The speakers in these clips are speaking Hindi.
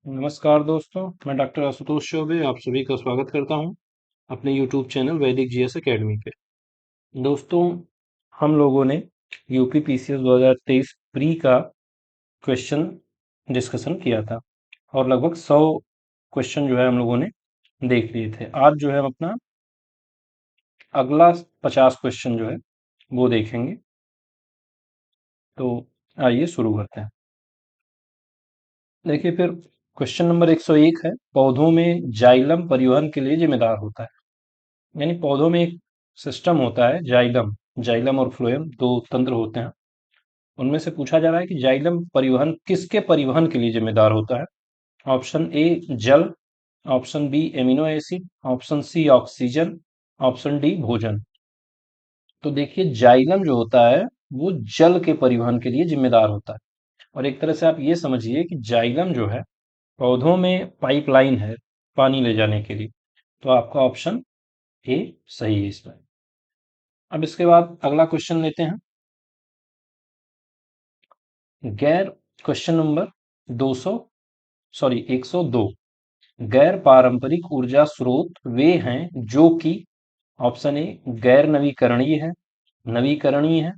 नमस्कार दोस्तों, मैं डॉक्टर आशुतोष चौबे आप सभी का स्वागत करता हूं अपने YouTube चैनल वैदिक जीएस एकेडमी पे। दोस्तों, हम लोगों ने यूपी पीसीएस 2023 प्री का क्वेश्चन डिस्कशन किया था और लगभग 100 क्वेश्चन जो है हम लोगों ने देख लिए थे। आज जो है हम अपना अगला 50 क्वेश्चन जो है वो देखेंगे। तो आइए शुरू करते हैं। देखिए, फिर क्वेश्चन नंबर 101 है, पौधों में जाइलम परिवहन के लिए जिम्मेदार होता है। यानी पौधों में एक सिस्टम होता है जाइलम। जाइलम और फ्लोएम दो तंत्र होते हैं। उनमें से पूछा जा रहा है कि जाइलम परिवहन किसके परिवहन के लिए जिम्मेदार होता है। ऑप्शन ए जल, option B amino acid, option C oxygen, option D भोजन। तो देखिए, जाइलम जो होता है वो जल के परिवहन के लिए जिम्मेदार होता है। और एक तरह से आप ये समझिए कि जाइलम जो है पौधों में पाइपलाइन है पानी ले जाने के लिए। तो आपका ऑप्शन ए सही है इसमें। अब इसके बाद अगला क्वेश्चन लेते हैं। गैर क्वेश्चन नंबर 200 सॉरी 102। गैर पारंपरिक ऊर्जा स्रोत वे हैं जो कि ऑप्शन ए गैर नवीकरणीय है, नवीकरणीय है,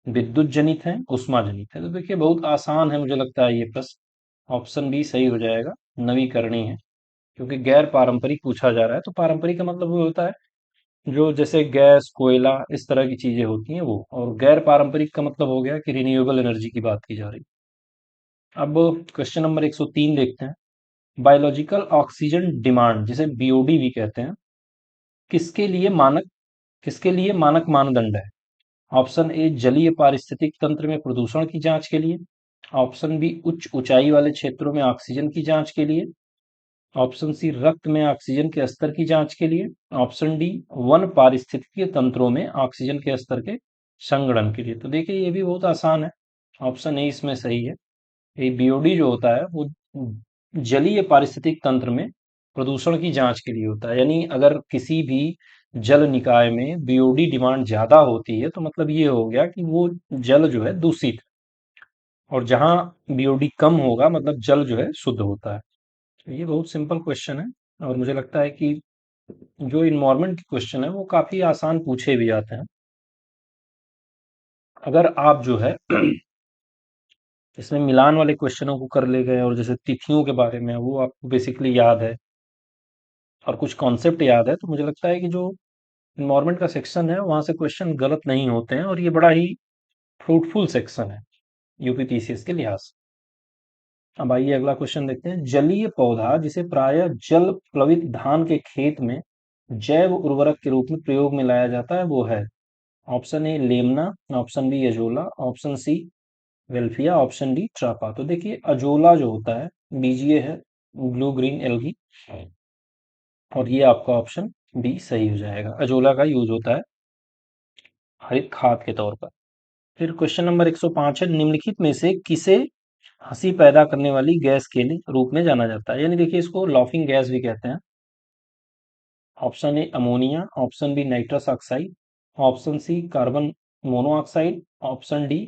विद्युत जनित है, ऊष्मा जनित है। तो देखिए, बहुत आसान है, मुझे लगता है ये प्रश्न ऑप्शन बी सही हो जाएगा, नवीकरणीय है। क्योंकि गैर पारंपरिक पूछा जा रहा है तो पारंपरिक का मतलब वो होता है जो जैसे गैस कोयला इस तरह की चीजें होती हैं वो, और गैर पारंपरिक का मतलब हो गया कि रिन्यूएबल एनर्जी की बात की जा रही है। अब क्वेश्चन नंबर 103 देखते हैं। बायोलॉजिकल ऑक्सीजन डिमांड, जिसे बीओडी भी कहते हैं, किसके लिए मानक किसके लिए मानक मानदंड है। ऑप्शन ए जलीय पारिस्थितिक तंत्र में प्रदूषण की जांच के लिए, ऑप्शन बी उच्च ऊंचाई वाले क्षेत्रों में ऑक्सीजन की जांच के लिए, ऑप्शन सी रक्त में ऑक्सीजन के स्तर की जांच के लिए, ऑप्शन डी वन पारिस्थितिकीय तंत्रों में ऑक्सीजन के स्तर के संगणन के लिए। तो देखिए, ये भी बहुत आसान है, ऑप्शन ए इसमें सही है। ये बीओडी जो होता है वो जलीय पारिस्थितिक तंत्र में प्रदूषण की जांच के लिए होता है। यानी अगर किसी भी जल निकाय में बीओडी डिमांड ज्यादा होती है तो मतलब ये हो गया कि वो जल जो है दूषित है, और जहां बीओडी कम होगा मतलब जल जो है शुद्ध होता है। तो ये बहुत सिंपल क्वेश्चन है, और मुझे लगता है कि जो इन्वायरमेंट के क्वेश्चन है वो काफी आसान पूछे भी जाते हैं। अगर आप जो है इसमें मिलान वाले क्वेश्चनों को कर ले गए और जैसे तिथियों के बारे में वो आपको बेसिकली याद है और कुछ कॉन्सेप्ट याद है, तो मुझे लगता है कि जो इन्वायरमेंट का सेक्शन है वहां से क्वेश्चन गलत नहीं होते हैं, और ये बड़ा ही फ्रूटफुल सेक्शन है यूपी पीसीएस के लिहाज से। अब आइए अगला क्वेश्चन देखते हैं। जलीय पौधा जिसे प्रायः जल प्लवित धान के खेत में जैव उर्वरक के रूप में प्रयोग में लाया जाता है वो है। Option A Lemna, option B Azolla, option C Wolffia, option D Trapa. तो देखिए, अजोला जो होता है बीजीए है, ब्लू ग्रीन एल्गी, और ये आपका ऑप्शन बी सही हो जाएगा। अजोला का यूज होता है हरित खाद के तौर पर। फिर क्वेश्चन नंबर 105 है, निम्नलिखित में से किसे हंसी पैदा करने वाली गैस के रूप में जाना जाता है। यानी देखिए, इसको लॉफिंग गैस भी कहते हैं। Option A ammonia, option B nitrous oxide, option C carbon monoxide, option D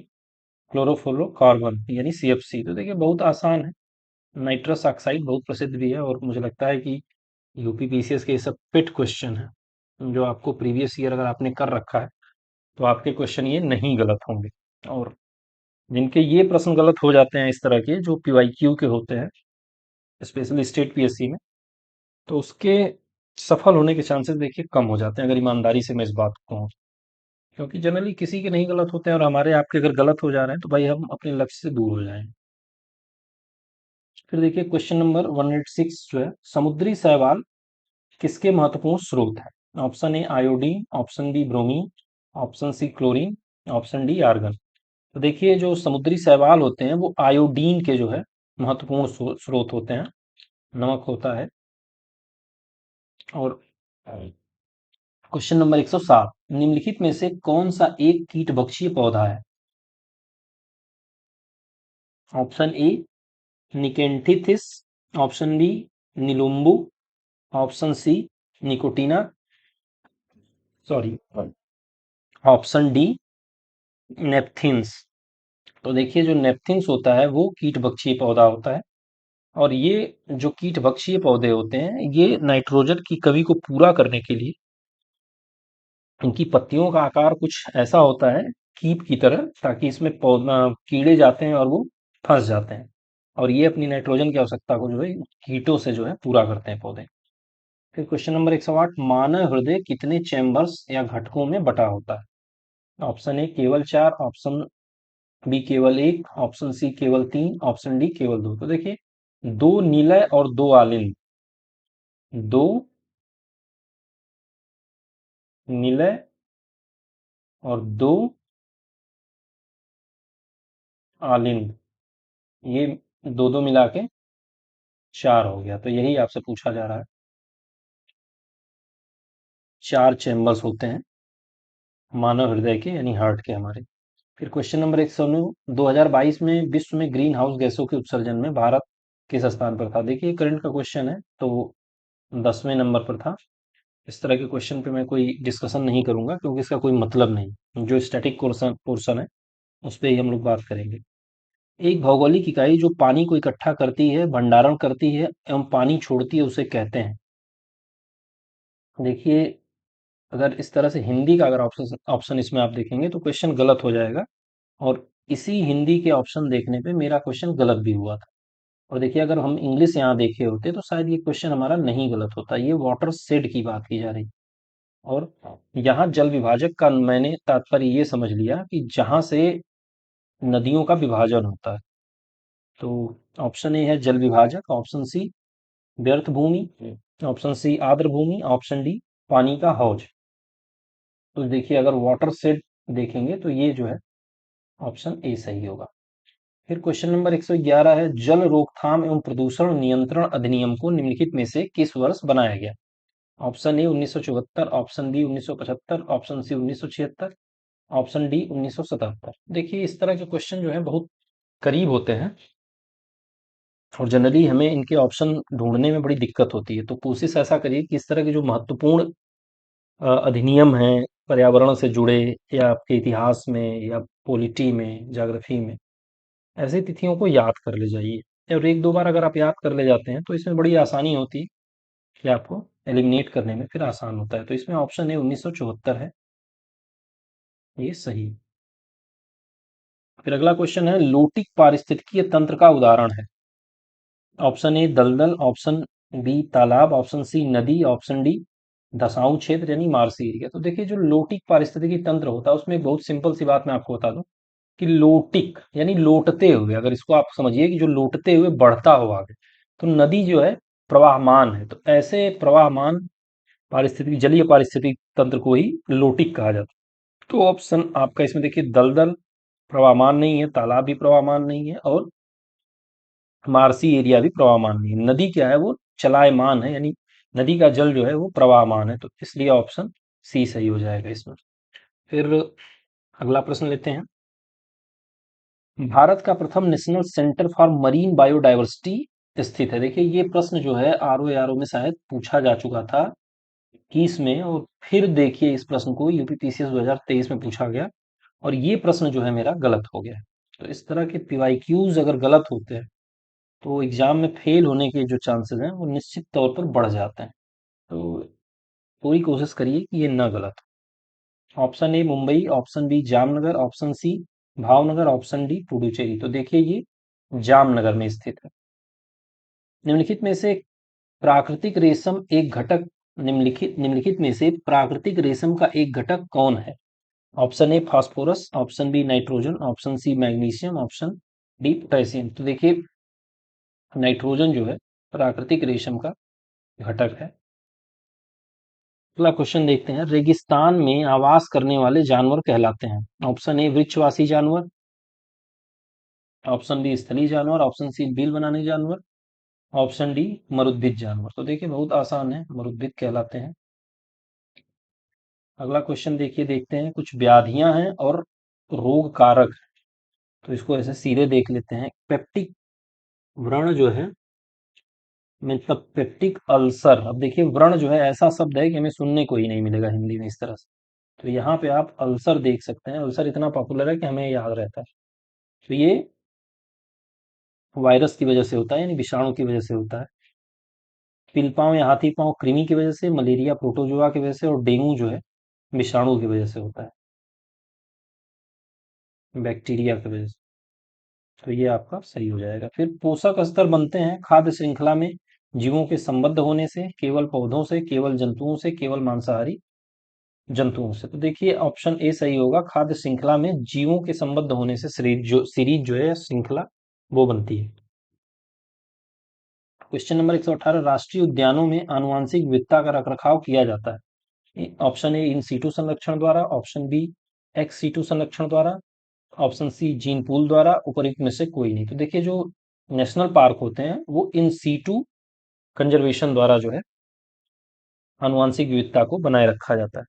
chlorofluorocarbon यानी सीएफसी। तो देखिए, बहुत आसान है, नाइट्रस ऑक्साइड बहुत प्रसिद्ध भी है, और मुझे लगता है कि यूपी पीसीएस के ये सब पिट क्वेश्चन है जो आपको प्रीवियस ईयर अगर आपने कर रखा है तो आपके क्वेश्चन ये नहीं गलत होंगे। और जिनके ये प्रश्न गलत हो जाते हैं इस तरह के जो पीवाईक्यू के होते हैं, स्पेशली स्टेट पीएससी में, तो उसके सफल होने के चांसेस देखिए कम हो जाते हैं, अगर ईमानदारी से मैं इस बात को कहूँ। क्योंकि जनरली किसी के नहीं गलत होते हैं, और हमारे आपके अगर गलत हो जा रहे हैं तो भाई हम अपने लक्ष्य से दूर हो जाएंगे। फिर देखिए, क्वेश्चन नंबर 186 जो है, समुद्री शैवाल किसके महत्वपूर्ण स्रोत है। Option A iodine, option B bromine, option C chlorine, option D argon. तो देखिए, जो समुद्री शैवाल होते हैं वो आयोडीन के जो है महत्वपूर्ण स्रोत होते हैं, नमक होता है। और क्वेश्चन नंबर 107, निम्नलिखित में से कौन सा एक कीटभक्षीय पौधा है। Option A Nyctanthes, option B Nelumbo, option C Nicotiana, sorry, option D Nepenthes. तो देखिए, जो नेपथिन्स होता है वो कीटभक्षीय पौधा होता है, और ये जो कीट भक्षीय पौधे होते हैं, ये नाइट्रोजन की कमी को पूरा करने के लिए इनकी पत्तियों का आकार कुछ ऐसा होता है कीप की तरह, ताकि इसमें पौधा कीड़े जाते हैं और वो फंस जाते हैं, और ये अपनी नाइट्रोजन की आवश्यकता को जो है कीटों से जो है पूरा करते हैं पौधे। फिर क्वेश्चन नंबर 108, मानव हृदय कितने चैम्बर्स या घटकों में बटा होता है? ऑप्शन ए केवल 4, ऑप्शन बी केवल 1, ऑप्शन सी केवल 3, ऑप्शन डी केवल 2। तो देखिए, दो नीलय और दो आलिंद, दो निलय और दो आलिंद, ये दो दो मिला के 4 हो गया। तो यही आपसे पूछा जा रहा है, 4 चैम्बर्स होते हैं मानव हृदय के, यानी हार्ट के हमारे। फिर क्वेश्चन नंबर 109, 2022 में विश्व में ग्रीन हाउस गैसों के उत्सर्जन में भारत किस स्थान पर था? देखिए, करंट का क्वेश्चन है, तो 10वें नंबर पर था। इस तरह के क्वेश्चन पे मैं कोई डिस्कशन नहीं करूंगा, क्योंकि इसका कोई मतलब नहीं। जो स्टैटिक पोर्शन पोर्शन है, उस पे ही हम लोग बात करेंगे। एक भौगोलिक इकाई जो पानी को इकट्ठा करती है, भंडारण करती है एवं पानी छोड़ती है, उसे कहते हैं। देखिए, अगर इस तरह से हिंदी का अगर ऑप्शन ऑप्शन इसमें आप देखेंगे तो क्वेश्चन गलत हो जाएगा, और इसी हिंदी के ऑप्शन देखने पे मेरा क्वेश्चन गलत भी हुआ था। और देखिए, अगर हम इंग्लिश यहाँ देखे होते तो शायद ये क्वेश्चन हमारा नहीं गलत होता। ये वाटर शेड की बात की जा रही, और यहाँ जल विभाजक का मैंने तात्पर्य ये समझ लिया कि जहां से नदियों का विभाजन होता है। तो ऑप्शन ए है जल विभाजक, ऑप्शन सी व्यर्थ भूमि, ऑप्शन सी आर्द्र भूमि, ऑप्शन डी पानी का हौज। तो देखिए, अगर वाटर शेड देखेंगे तो ये जो है ऑप्शन ए सही होगा। फिर क्वेश्चन नंबर 111 है, जल रोकथाम एवं प्रदूषण नियंत्रण अधिनियम को निम्नलिखित में से किस वर्ष बनाया गया? Option A 1974, option B 1975, option C 1976, option D 1977। देखिए, इस तरह के क्वेश्चन जो है बहुत करीब होते हैं, और जनरली हमें इनके ऑप्शन ढूंढने में बड़ी दिक्कत होती है। तो कोशिश ऐसा करिए कि इस तरह के जो महत्वपूर्ण अधिनियम हैं पर्यावरण से जुड़े, या आपके इतिहास में, या पॉलिटी में, ज्योग्राफी में, ऐसी तिथियों को याद कर ले जाइए। और एक दो बार अगर आप याद कर ले जाते हैं तो इसमें बड़ी आसानी होती है कि आपको एलिमिनेट करने में फिर आसान होता है। तो इसमें ऑप्शन ए 1974 है, ये सही। फिर अगला क्वेश्चन है, लोटिक पारिस्थितिकीय तंत्र का उदाहरण है। ऑप्शन ए दलदल, ऑप्शन बी तालाब, ऑप्शन सी नदी, ऑप्शन डी धसाऊ क्षेत्र यानी मार्सी एरिया। तो देखिए, जो लोटिक पारिस्थितिकी तंत्र होता है उसमें एक बहुत सिंपल सी बात मैं आपको बता दूं, कि लोटिक यानी लोटते हुए, अगर इसको आप समझिए कि जो लोटते हुए बढ़ता हुआ आगे, तो नदी जो है प्रवाहमान है। तो ऐसे प्रवाहमान पारिस्थितिकी जलीय पारिस्थितिकी तंत्र को ही लोटिक कहा जाता है। तो ऑप्शन आपका इसमें देखिए, दलदल प्रवाहमान नहीं है, तालाब भी प्रवाहमान नहीं है, और मार्सी एरिया भी प्रवाहमान नहीं है। नदी क्या है, वो चलायमान है, यानी नदी का जल जो है वो प्रवाहमान है। तो इसलिए ऑप्शन सी सही हो जाएगा इसमें। फिर अगला प्रश्न लेते हैं, भारत का प्रथम national centre for marine biodiversity स्थित है। देखिए, ये प्रश्न जो है आरओ में शायद पूछा जा चुका था 21 में, और फिर देखिए इस प्रश्न को यूपीपीसीएस 2023 में पूछा गया, और ये प्रश्न जो है मेरा गलत हो गया है। तो इस तरह के पीवाईक्यूज अगर गलत होते हैं तो एग्जाम में फेल होने के जो चांसेस हैं वो निश्चित तौर पर बढ़ जाते हैं। तो पूरी कोशिश करिए कि ये ना गलत हो। Option A Mumbai, option B Jamnagar, option C Bhavnagar, option D Puducherry. तो देखिए, ये जामनगर में स्थित है। निम्नलिखित में से प्राकृतिक रेशम एक घटक निम्नलिखित में से प्राकृतिक रेशम का एक घटक कौन है? Option A phosphorus, option B nitrogen, option C magnesium, option D potassium. तो देखिए, नाइट्रोजन जो है प्राकृतिक रेशम का घटक है। अगला क्वेश्चन देखते हैं, रेगिस्तान में आवास करने वाले जानवर कहलाते हैं। ऑप्शन ए वृक्षवासी जानवर, ऑप्शन बी स्थलीय जानवर, ऑप्शन सी बिल बनाने जानवर, ऑप्शन डी मरुद्भिद जानवर। तो देखिए, बहुत आसान है, मरुद्भिद कहलाते हैं। अगला क्वेश्चन देखिए, देखते हैं, कुछ व्याधियां हैं और रोग कारक हैं। तो इसको ऐसे सीधे देख लेते हैं। पेप्टिक व्रण जो है, मतलब पेप्टिक अल्सर। अब देखिए, व्रण जो है ऐसा शब्द है कि हमें सुनने को ही नहीं मिलेगा हिंदी में इस तरह से। तो यहाँ पे आप अल्सर देख सकते हैं। अल्सर इतना पॉपुलर है कि हमें याद रहता है। तो ये वायरस की वजह से होता है, यानी विषाणु की वजह से होता है। पिलपांव या हाथी पांव कृमि की वजह से, मलेरिया प्रोटोजोआ की वजह से, और डेंगू जो है विषाणु की वजह से होता है, बैक्टीरिया की वजह से। तो ये आपका सही हो जाएगा। फिर पोषक स्तर बनते हैं खाद्य श्रृंखला में जीवों के संबद्ध होने से, केवल पौधों से, केवल जंतुओं से, केवल मांसाहारी जंतुओं से। तो देखिए ऑप्शन ए सही होगा, खाद्य श्रृंखला में जीवों के संबद्ध होने से सीरीज जो है, श्रृंखला, वो बनती है। क्वेश्चन नंबर 118, राष्ट्रीय उद्यानों में आनुवांशिक विविधता का रखरखाव किया जाता है। ऑप्शन ए इन सीटू संरक्षण द्वारा, ऑप्शन बी एक्स सीटू संरक्षण द्वारा, ऑप्शन सी जीन पूल द्वारा, उपयुक्त में से कोई नहीं। तो देखिए जो नेशनल पार्क होते हैं वो इन सीटू कंजर्वेशन द्वारा जो है आनुवांशिक विविधता को बनाए रखा जाता है।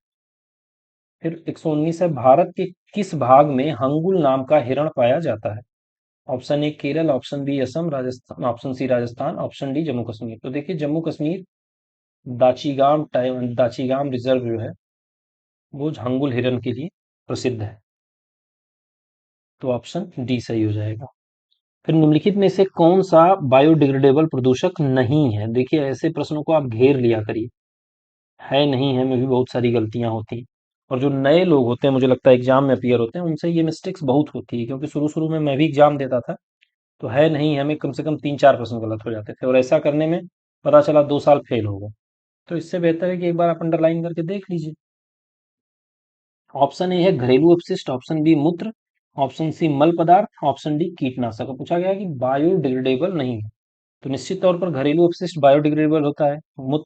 फिर 119 है, भारत के किस भाग में हंगुल नाम का हिरण पाया जाता है? Option A Kerala, option B Assam, Rajasthan, option C Rajasthan, option D Jammu Kashmir. तो देखिए जम्मू कश्मीर दाचीगाम रिजर्व जो है वो हंगुल हिरन के लिए प्रसिद्ध है। तो ऑप्शन डी सही हो जाएगा। फिर निम्नलिखित में से कौन सा बायोडिग्रेडेबल प्रदूषक नहीं है? देखिए ऐसे प्रश्नों को आप घेर लिया करिए, है नहीं है में भी बहुत सारी गलतियां होती हैं। और जो नए लोग होते हैं, मुझे लगता है एग्जाम में अपीयर होते हैं, उनसे ये मिस्टेक्स बहुत होती है, क्योंकि शुरू शुरू में मैं भी एग्जाम देता था, तो है नहीं है में कम से कम 3-4 प्रश्न गलत हो जाते थे, और ऐसा करने में पता चला 2 साल फेल हो गए। तो इससे बेहतर है कि एक बार आप अंडरलाइन करके देख लीजिए। ऑप्शन ए है घरेलू अपशिष्ट, ऑप्शन बी मूत्र, ऑप्शन सी मल पदार्थ, ऑप्शन डी कीटनाशक। पूछा गया है कि बायोडिग्रेडेबल नहीं है, तो निश्चित तौर पर घरेलू अपशिष्ट बायोडिग्रेडेबल होता है,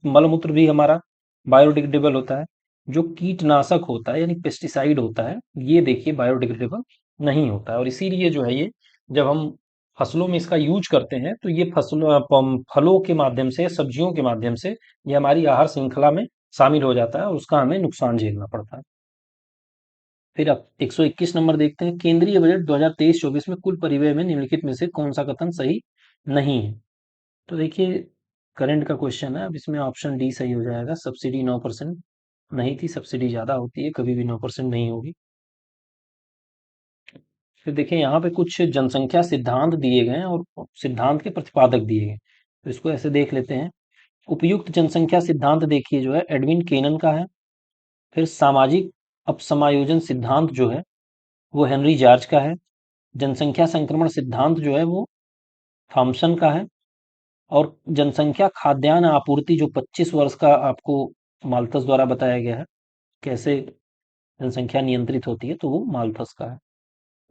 मलमूत्र भी हमारा बायोडिग्रेडेबल होता है। जो कीटनाशक होता है यानी पेस्टिसाइड होता है, ये देखिए बायोडिग्रेडेबल नहीं होता है, और इसीलिए जो है ये जब हम फसलों में इसका यूज करते हैं तो ये फलों के माध्यम से, सब्जियों के माध्यम से ये हमारी आहार श्रृंखला में शामिल हो जाता है, और उसका हमें नुकसान झेलना पड़ता है। फिर अब 121 नंबर देखते हैं, केंद्रीय बजट 2023-24 में कुल परिव्यय में निम्नलिखित में से कौन सा कथन सही नहीं है? तो देखिए करंट का क्वेश्चन है, अब इसमें ऑप्शन डी सही हो जाएगा, सब्सिडी 9% नहीं थी, सब्सिडी ज्यादा होती है, कभी भी 9% नहीं होगी। फिर देखिए यहाँ पे कुछ जनसंख्या सिद्धांत दिए गए हैं और सिद्धांत के प्रतिपादक दिए गए, तो इसको ऐसे देख लेते हैं। उपयुक्त जनसंख्या सिद्धांत देखिए जो है एडविन केनन का है। फिर सामाजिक अपसमायोजन सिद्धांत जो है वो हेनरी जॉर्ज का है। जनसंख्या संक्रमण सिद्धांत जो है वो थॉमसन का है। और जनसंख्या खाद्यान्न आपूर्ति जो 25 वर्ष का आपको माल्थस द्वारा बताया गया है, कैसे जनसंख्या नियंत्रित होती है, तो वो माल्थस का है।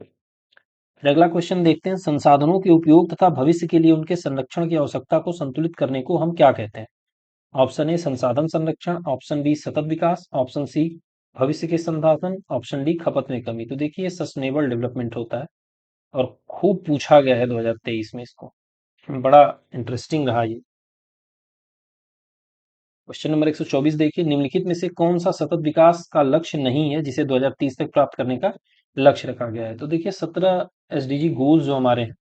फिर अगला क्वेश्चन देखते हैं, संसाधनों के उपयोग तथा भविष्य के लिए उनके संरक्षण की आवश्यकता को संतुलित करने को हम क्या कहते हैं? ऑप्शन ए संसाधन संरक्षण, ऑप्शन बी सतत विकास, ऑप्शन सी भविष्य के संसाधन, ऑप्शन डी खपत में कमी। तो देखिए सस्टेनेबल डेवलपमेंट होता है, और खूब पूछा गया है 2023 में इसको, बड़ा इंटरेस्टिंग रहा ये। क्वेश्चन नंबर 124 देखिए, निम्नलिखित में से कौन सा सतत विकास का लक्ष्य नहीं है जिसे 2030 तक प्राप्त करने का लक्ष्य रखा गया है? तो देखिए 17 एसडीजी गोल्स जो हमारे हैं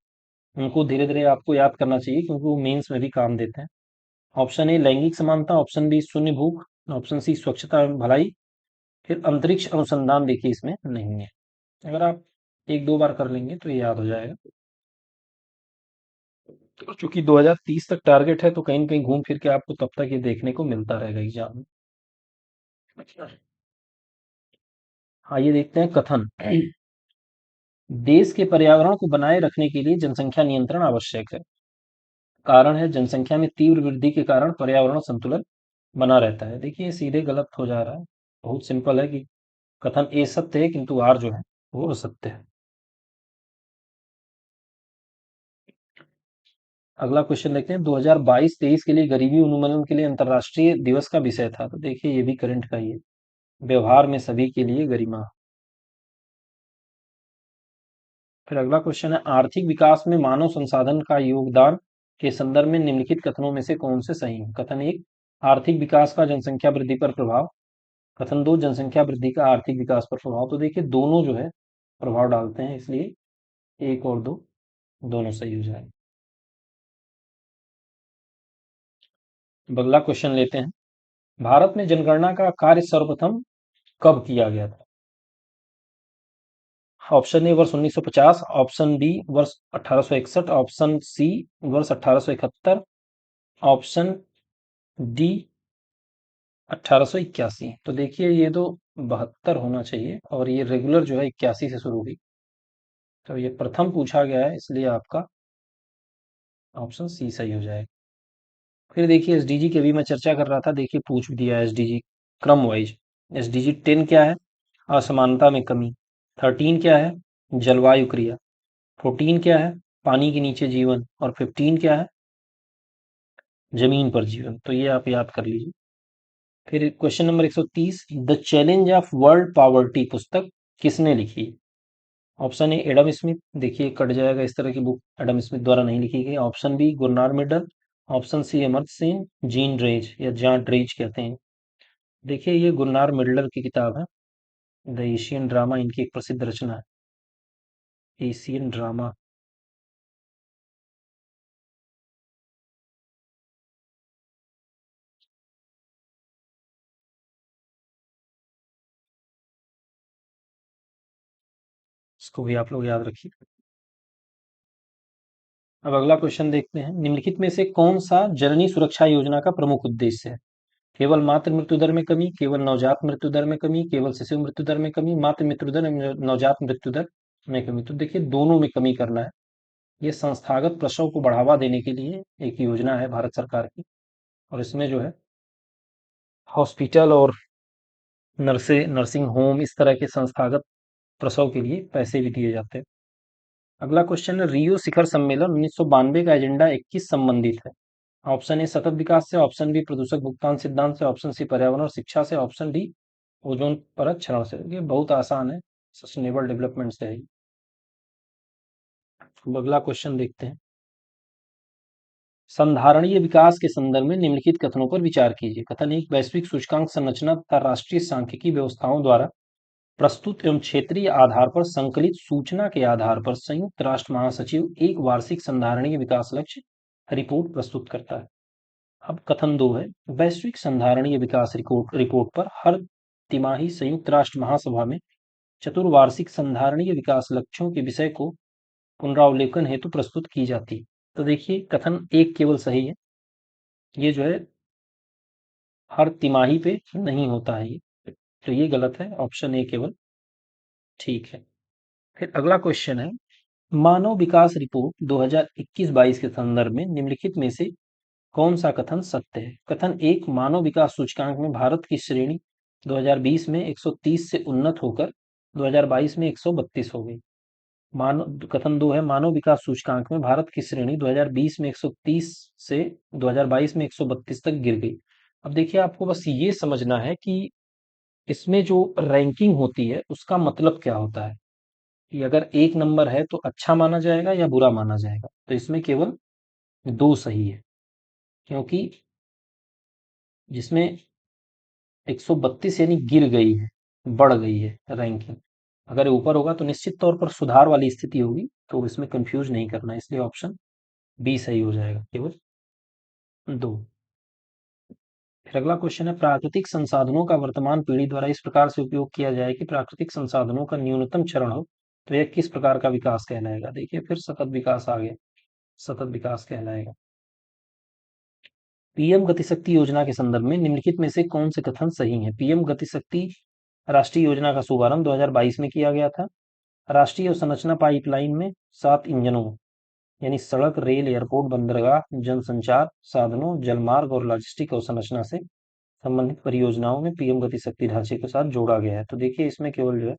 उनको धीरे धीरे आपको याद करना चाहिए, क्योंकि वो मेंस में भी काम देते हैं। ऑप्शन ए लैंगिक समानता, ऑप्शन बी शून्य भूख, ऑप्शन सी स्वच्छता एवं भलाई। फिर अंतरिक्ष अनुसंधान देखिए इसमें नहीं है। अगर आप 1-2 बार कर लेंगे तो ये याद हो जाएगा। तो चूंकि 2030 तक टारगेट है, तो कहीं न कहीं घूम फिर के आपको तब तक ये देखने को मिलता रहेगा एग्जाम में। आइए देखते हैं कथन। देश के पर्यावरण को बनाए रखने के लिए जनसंख्या नियंत्रण आवश्यक है। कारण है जनसंख्या में तीव्र वृद्धि के कारण पर्यावरण संतुलन बना रहता है। देखिए ये सीधे गलत हो जा रहा है, बहुत सिंपल है कि कथन ए सत्य है किंतु आर जो है वो असत्य है। अगला क्वेश्चन देखते हैं, 2022-23 के लिए गरीबी उन्मूलन के लिए अंतर्राष्ट्रीय दिवस का विषय था। तो देखिए ये भी करंट का ही है, व्यवहार में सभी के लिए गरिमा। फिर अगला क्वेश्चन है, आर्थिक विकास में मानव संसाधन का योगदान के संदर्भ में निम्नलिखित कथनों में से कौन से सही है? कथन एक, आर्थिक विकास का जनसंख्या वृद्धि पर प्रभाव। कथन दो, जनसंख्या वृद्धि का आर्थिक विकास पर प्रभाव। तो देखिए दोनों जो है प्रभाव डालते हैं, इसलिए एक और दो दोनों सही हो जाए। अब अगला क्वेश्चन लेते हैं, भारत में जनगणना का कार्य सर्वप्रथम कब किया गया था? ऑप्शन ए वर्ष 1950, ऑप्शन बी वर्ष 1861, ऑप्शन सी वर्ष 1871, ऑप्शन डी 1881। तो देखिए ये तो 72 होना चाहिए और ये रेगुलर जो है 81 से शुरू हुई। तो ये प्रथम पूछा गया है, इसलिए आपका ऑप्शन सी सही हो जाएगा। फिर देखिए एसडीजी की अभी मैं चर्चा कर रहा था, देखिए पूछ दिया है एसडीजी क्रम वाइज। एसडीजी 10 क्या है? असमानता में कमी। 13 क्या है? जलवायु क्रिया। 14 क्या है? पानी के नीचे जीवन। और 15 क्या है? जमीन पर जीवन। तो ये आप याद कर लीजिए। फिर question number 130, the challenge of world poverty पुस्तक किसने लिखी? ऑप्शन ए एडम स्मिथ, देखिए कट जाएगा, इस तरह की बुक एडम स्मिथ द्वारा नहीं लिखी गई। Option B Gunnar Myrdal, option C Amartya Sen, Jean Dreze या जॉन ड्रेज कहते हैं। देखिए ये गुरनार मिडलर की किताब है, द एशियन ड्रामा, इनकी एक प्रसिद्ध रचना है एशियन ड्रामा। इसको भी आप लोग याद रखिए। अब अगला क्वेश्चन देखते हैं, निम्नलिखित में से कौन सा जननी सुरक्षा योजना का प्रमुख उद्देश्य है? केवल मातृ मृत्यु दर में कमी, केवल नवजात मृत्यु दर में कमी, केवल शिशु मृत्यु दर में कमी, मातृ मृत्यु दर नवजात मृत्यु दर में कमी। तो देखिए दोनों में कमी करना है। ये संस्थागत प्रसव को बढ़ावा देने के लिए एक योजना है भारत सरकार की, और इसमें जो है हॉस्पिटल और नर्सिंग होम, इस तरह के संस्थागत प्रसव के लिए पैसे भी दिए जाते हैं। अगला क्वेश्चन है, रियो शिखर सम्मेलन 1992 का एजेंडा 21 संबंधित है? ऑप्शन ए सतत विकास से, ऑप्शन बी प्रदूषक भुगतान सिद्धांत से, ऑप्शन सी पर्यावरण और शिक्षा से, ऑप्शन डी ओजोन परत क्षरण से। ये बहुत आसान है, सस्टेनेबल डेवलपमेंट से है। अब अगला क्वेश्चन देखते हैं, संधारणीय विकास के संदर्भ में निम्नलिखित कथनों पर विचार कीजिए। कथन एक, वैश्विक सूचकांक संरचना तथा राष्ट्रीय सांख्यिकी व्यवस्थाओं द्वारा प्रस्तुत एवं क्षेत्रीय आधार पर संकलित सूचना के आधार पर संयुक्त राष्ट्र महासचिव एक वार्षिक संधारणीय विकास लक्ष्य रिपोर्ट प्रस्तुत करता है। अब कथन दो है, वैश्विक संधारणीय विकास रिपोर्ट पर हर तिमाही संयुक्त राष्ट्र महासभा में चतुर्वार्षिक संधारणीय विकास लक्ष्यों के विषय को पुनरावलोकन हेतु प्रस्तुत की जाती है। तो देखिए कथन एक केवल सही है, ये जो है हर तिमाही पे नहीं होता है ये, तो ये गलत है, ऑप्शन ए केवल ठीक है। फिर अगला क्वेश्चन है, मानव विकास रिपोर्ट 2021-22 के संदर्भ में निम्नलिखित में से कौन सा कथन सत्य है? कथन एक, मानव विकास सूचकांक में भारत की श्रेणी 2020 में 130 से उन्नत होकर 2022 में 132 हो गई। मानव कथन दो है, मानव विकास सूचकांक में भारत की श्रेणी 2020 में 130 से 2022 में 132 तक गिर गई। अब देखिए आपको बस ये समझना है कि इसमें जो रैंकिंग होती है उसका मतलब क्या होता है, कि अगर एक नंबर है तो अच्छा माना जाएगा या बुरा माना जाएगा। तो इसमें केवल दो सही है, क्योंकि जिसमें 132 यानी गिर गई है, बढ़ गई है रैंकिंग। अगर ऊपर होगा तो निश्चित तौर पर सुधार वाली स्थिति होगी, तो इसमें कंफ्यूज नहीं करना है, इसलिए ऑप्शन बी सही हो जाएगा, केवल दो। फिर अगला क्वेश्चन है, प्राकृतिक संसाधनों का वर्तमान पीढ़ी द्वारा इस प्रकार से उपयोग किया जाए कि प्राकृतिक संसाधनों का न्यूनतम क्षरण हो, तो यह किस प्रकार का विकास कहलाएगा? देखिए फिर सतत विकास आ गया, सतत विकास कहलाएगा। पीएम गतिशक्ति योजना के संदर्भ में निम्नलिखित में से कौन से कथन सही हैं? पीएम गतिशक्ति राष्ट्रीय योजना का शुभारंभ 2022 में किया गया था। राष्ट्रीय अवसंरचना पाइपलाइन में 7 इंजनों यानी सड़क, रेल, एयरपोर्ट, बंदरगाह, जनसंचार साधनों, जलमार्ग और लॉजिस्टिक अवसंरचना से संबंधित परियोजनाओं में पीएम गतिशक्ति ढांचे के साथ जोड़ा गया है। तो देखिए इसमें केवल जो है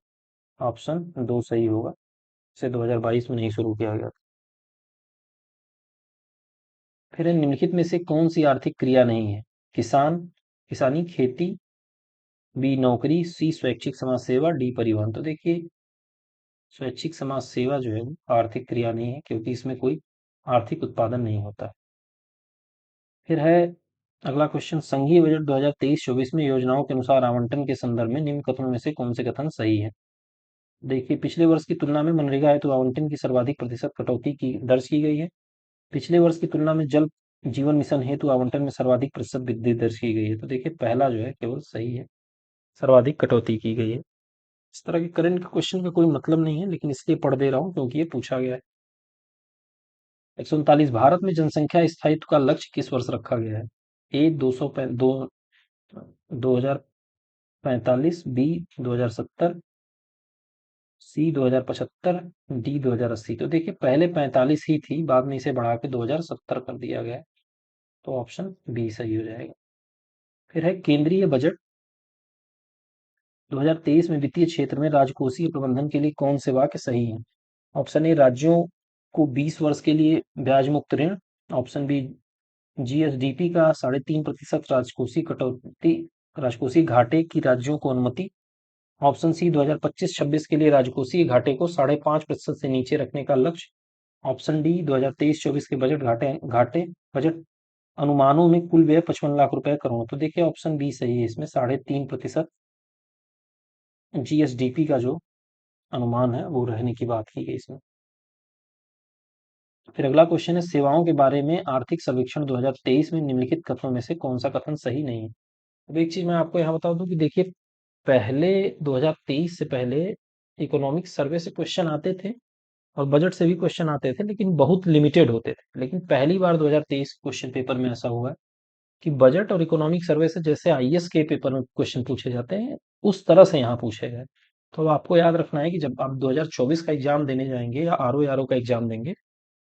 ऑप्शन दो सही होगा, इसे 2022 में नहीं शुरू किया गया था। फिर निम्नलिखित में से कौन सी आर्थिक क्रिया नहीं है? किसानी, खेती, बी नौकरी, सी स्वैच्छिक समाज सेवा, डी परिवहन। तो देखिए स्वैच्छिक समाज सेवा जो है वो आर्थिक क्रिया नहीं है, क्योंकि इसमें कोई आर्थिक उत्पादन नहीं होता। फिर है अगला क्वेश्चन, संघीय बजट 2023-24 में योजनाओं के अनुसार आवंटन के संदर्भ में निम्न कथनों में से कौन से कथन सही है? देखिए पिछले वर्ष की तुलना में मनरेगा हेतु आवंटन की सर्वाधिक प्रतिशत कटौती की दर्ज की गई है। पिछले वर्ष की तुलना में जल जीवन मिशन हेतु आवंटन में सर्वाधिक प्रतिशत वृद्धि दर्ज की गई है। तो देखिए पहला जो है केवल सही है, सर्वाधिक कटौती की गई है। इस तरह के करंट क्वेश्चन का कोई मतलब नहीं है, लेकिन इसलिए पढ़ दे रहा हूँ क्योंकि ये पूछा गया है। 139, भारत में जनसंख्या स्थायित्व का लक्ष्य किस वर्ष रखा गया है? ए 2045, बी 2070, सी 2075, डी 2080। तो देखिए पहले 45 ही थी, बाद में इसे बढ़ा के 2070 कर दिया गया है, तो ऑप्शन बी सही हो जाएगा। फिर है केंद्रीय बजट 2023 में वित्तीय क्षेत्र में राजकोषीय प्रबंधन के लिए कौन से वाक्य सही हैं? ऑप्शन ए, राज्यों को 20 वर्ष के लिए ब्याज मुक्त ऋण। ऑप्शन बी, जीएसडीपी का 3.5% राजकोषीय कटौती, राजकोषीय घाटे की राज्यों को अनुमति। ऑप्शन सी, 2025-26 के लिए राजकोषीय घाटे को 5.5% से नीचे रखने का लक्ष्य। ऑप्शन डी, 2023-24 के बजट घाटे घाटे बजट अनुमानों में कुल व्यय 55 लाख रुपए करोड़। तो देखिए ऑप्शन बी सही है, इसमें 3.5% जीएसडीपी का जो अनुमान है वो रहने की बात की गई इसमें। फिर अगला क्वेश्चन है, सेवाओं के बारे में आर्थिक सर्वेक्षण 2023 में निम्नलिखित कथनों में से कौन सा कथन सही नहीं है? अब एक चीज मैं आपको यहाँ बता दूं कि देखिए पहले 2023 से पहले इकोनॉमिक सर्वे से क्वेश्चन आते थे और बजट से भी क्वेश्चन आते थे, लेकिन बहुत लिमिटेड होते थे। लेकिन पहली बार 2023 क्वेश्चन पेपर में ऐसा हुआ है कि बजट और इकोनॉमिक सर्वे से जैसे आईएएस के पेपर में क्वेश्चन पूछे जाते हैं, उस तरह से यहाँ पूछे गए। तो आपको याद रखना है कि जब आप 2024 का एग्जाम देने जाएंगे या आरओ का एग्जाम देंगे,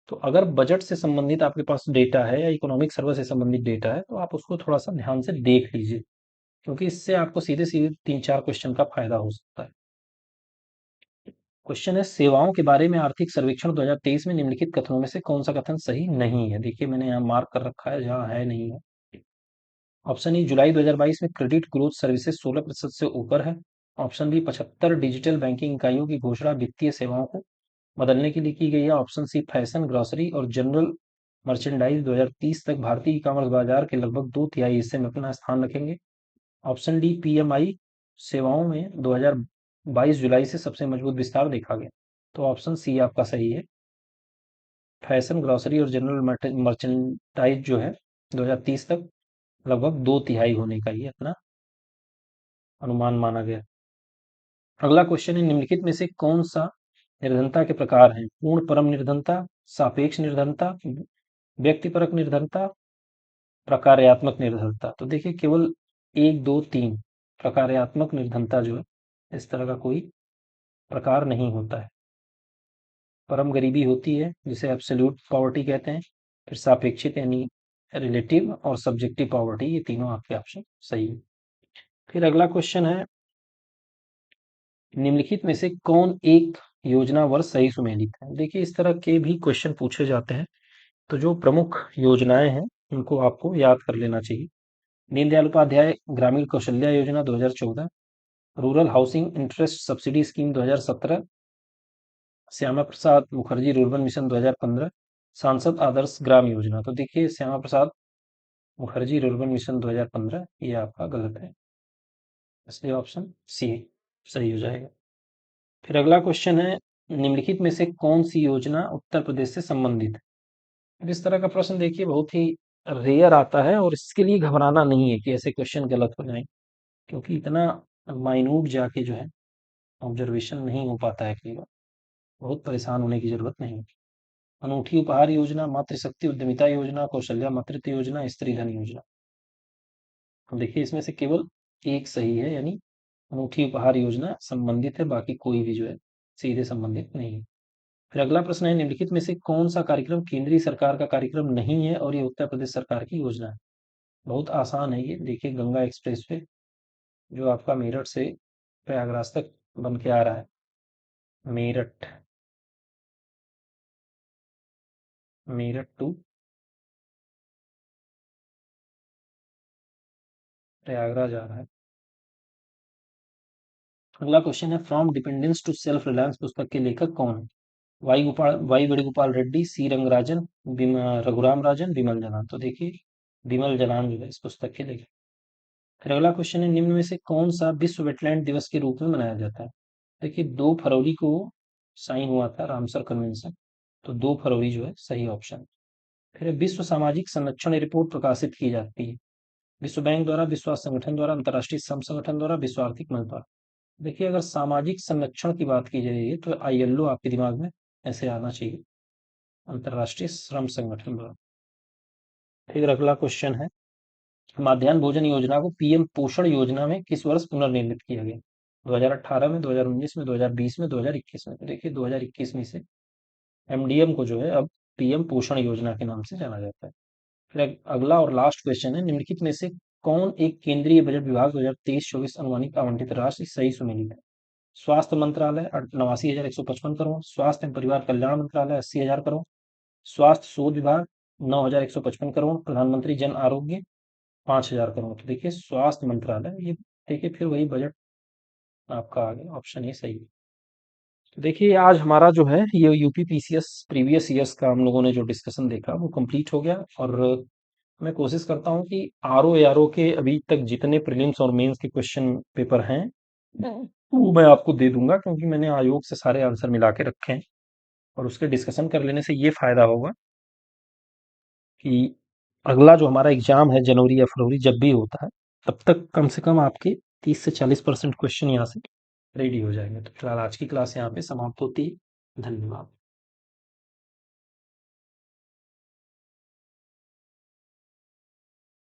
तो अगर बजट से संबंधित आपके पास डेटा है या इकोनॉमिक सर्वे से संबंधित डेटा है, तो आप उसको थोड़ा सा ध्यान से देख लीजिए, क्योंकि इससे आपको सीधे सीधे 3-4 क्वेश्चन का फायदा हो सकता है। क्वेश्चन है, सेवाओं के बारे में आर्थिक सर्वेक्षण 2023 में निम्नलिखित कथनों में से कौन सा कथन सही नहीं है? देखिए मैंने यहाँ मार्क कर रखा है जहाँ है नहीं है। ऑप्शन ई, जुलाई 2022 में क्रेडिट ग्रोथ सर्विसेज 16% से ऊपर है। ऑप्शन बी, 75 डिजिटल बैंकिंग इकाइयों की घोषणा वित्तीय सेवाओं को बदलने के लिए की गई है। ऑप्शन सी, फैशन, ग्रोसरी और जनरल मर्चेंडाइज 2030 तक भारतीय ई कॉमर्स बाजार के लगभग 2/3 हिस्से में अपना स्थान रखेंगे। ऑप्शन डी, पीएमआई सेवाओं में 2022 जुलाई से सबसे मजबूत विस्तार देखा गया। तो ऑप्शन सी आपका सही है, फैशन, ग्रोसरी और जनरल मर्चेंडाइज जो है 2030 तक लगभग 2/3 होने का ही अपना अनुमान माना गया। अगला क्वेश्चन है, निम्नलिखित में से कौन सा निर्धनता के प्रकार है? पूर्ण परम निर्धनता, सापेक्ष निर्धनता, व्यक्तिपरक निर्धनता, प्रकार्यात्मक निर्धनता। तो देखिए केवल 1, 2, 3 प्रकार्यात्मक निर्धनता जो है, इस तरह का कोई प्रकार नहीं होता है। परम गरीबी होती है जिसे एब्सोल्यूट पॉवर्टी कहते हैं। फिर सापेक्षित यानी रिलेटिव और सब्जेक्टिव पॉवर्टी, ये तीनों आपके ऑप्शन सही है। फिर अगला क्वेश्चन है, निम्नलिखित में से कौन एक योजना वर्ष सही सुमेलित है? देखिए इस तरह के भी क्वेश्चन पूछे जाते हैं, तो जो प्रमुख योजनाएं हैं उनको आपको याद कर लेना चाहिए। दीनदयाल उपाध्याय ग्रामीण Kaushalya Yojana 2014, rural housing interest subsidy scheme 2017, Shyama Prasad Mukherjee rurban mission 2015, Sansad Adarsh Gram Yojana. तो देखिए श्यामा प्रसाद मुखर्जी रूर्बन मिशन 2015 ये आपका गलत है, इसलिए ऑप्शन सी सही हो जाएगा। फिर अगला क्वेश्चन है, निम्नलिखित में से कौन सी योजना उत्तर प्रदेश से संबंधित है? इस तरह का प्रश्न देखिए बहुत ही रेयर आता है, और इसके लिए घबराना नहीं है कि ऐसे क्वेश्चन गलत हो जाएं, क्योंकि इतना माइन्यूट जाके जो है ऑब्जर्वेशन नहीं हो पाता है कई बार। बहुत परेशान होने की जरूरत नहीं। अनूठी उपहार योजना, मातृशक्ति उद्यमिता योजना, कौशल्या मातृत्व योजना, स्त्री धन योजना। तो देखिए इसमें से केवल एक सही है, यानी अनूठी उपहार योजना संबंधित है, बाकी कोई भी जो है सीधे संबंधित नहीं है। फिर अगला प्रश्न है, निम्नलिखित में से कौन सा कार्यक्रम केंद्रीय सरकार का कार्यक्रम नहीं है और ये उत्तर प्रदेश सरकार की योजना है? बहुत आसान है ये, देखिए गंगा एक्सप्रेसवे जो आपका मेरठ से प्रयागराज तक बन के आ रहा है। मेरठ मेरठ टू प्रयागराज आ रहा है। अगला क्वेश्चन है, from dependence to self reliance पुस्तक के लेखक कौन है? Y Venugopal Reddy, C Rangarajan, Raghuram Rajan, Vimal Jalan. तो देखिए विमल जलान जो है इस पुस्तक के लेखक। फिर अगला क्वेश्चन है, निम्न में से कौन सा विश्व वेटलैंड दिवस के रूप में मनाया जाता है? देखिए 2 फरवरी को साइन हुआ था रामसर कन्वेंशन, तो 2 फरवरी जो है सही ऑप्शन। फिर विश्व सामाजिक संरक्षण रिपोर्ट प्रकाशित की जाती है विश्व बैंक द्वारा, विश्व स्वास्थ्य संगठन द्वारा, अंतर्राष्ट्रीय श्रम संगठन द्वारा, विश्व आर्थिक मंच द्वारा। देखिए, अगर सामाजिक संरक्षण की बात की जाएगी तो आईएलओ आपके दिमाग में ऐसे आना चाहिए, अंतर्राष्ट्रीय श्रम संगठन द्वारा। फिर अगला क्वेश्चन है, माध्याह्न भोजन योजना को पीएम पोषण योजना में किस वर्ष पुनर्निर्मित किया गया? 2018 में, 2019 में, 2020 में, 2021 में? तो देखिए 2021 में से एमडीएम को जो है अब पीएम पोषण योजना के नाम से जाना जाता है। फिर अगला और लास्ट क्वेश्चन है, निम्नलिखित में से कौन एक केंद्रीय बजट विभाग 2023-24 अनुमानित आवंटित राशि सही सुमेलित है? स्वास्थ्य मंत्रालय 89,155 करोड़, स्वास्थ्य एवं परिवार कल्याण मंत्रालय 80,000 करोड़, स्वास्थ्य शोध विभाग 9,155 करोड़, प्रधानमंत्री जन आरोग्य 5,000 करोड़। तो देखिए स्वास्थ्य मंत्रालय ये, देखिए फिर वही बजट आपका आ गया, ऑप्शन ए सही है। तो देखिए आज हमारा जो है ये यूपी पीसीएस प्रीवियस ईयर्स का हम लोगों ने जो डिस्कशन देखा वो कंप्लीट हो गया, और मैं कोशिश करता हूँ कि आरओ एआरओ के अभी तक जितने प्रीलिम्स और मेंस के क्वेश्चन पेपर हैं वो मैं आपको दे दूंगा, क्योंकि मैंने आयोग से सारे आंसर मिला के रखे हैं, और उसके डिस्कशन कर लेने से ये फायदा होगा कि अगला जो हमारा एग्जाम है जनवरी या फरवरी जब भी होता है, तब तक कम से कम आपके 30 से 40% क्वेश्चन यहाँ से रेडी हो जाएंगे। तो फिलहाल आज की क्लास यहाँ पे समाप्त होती है। धन्यवाद।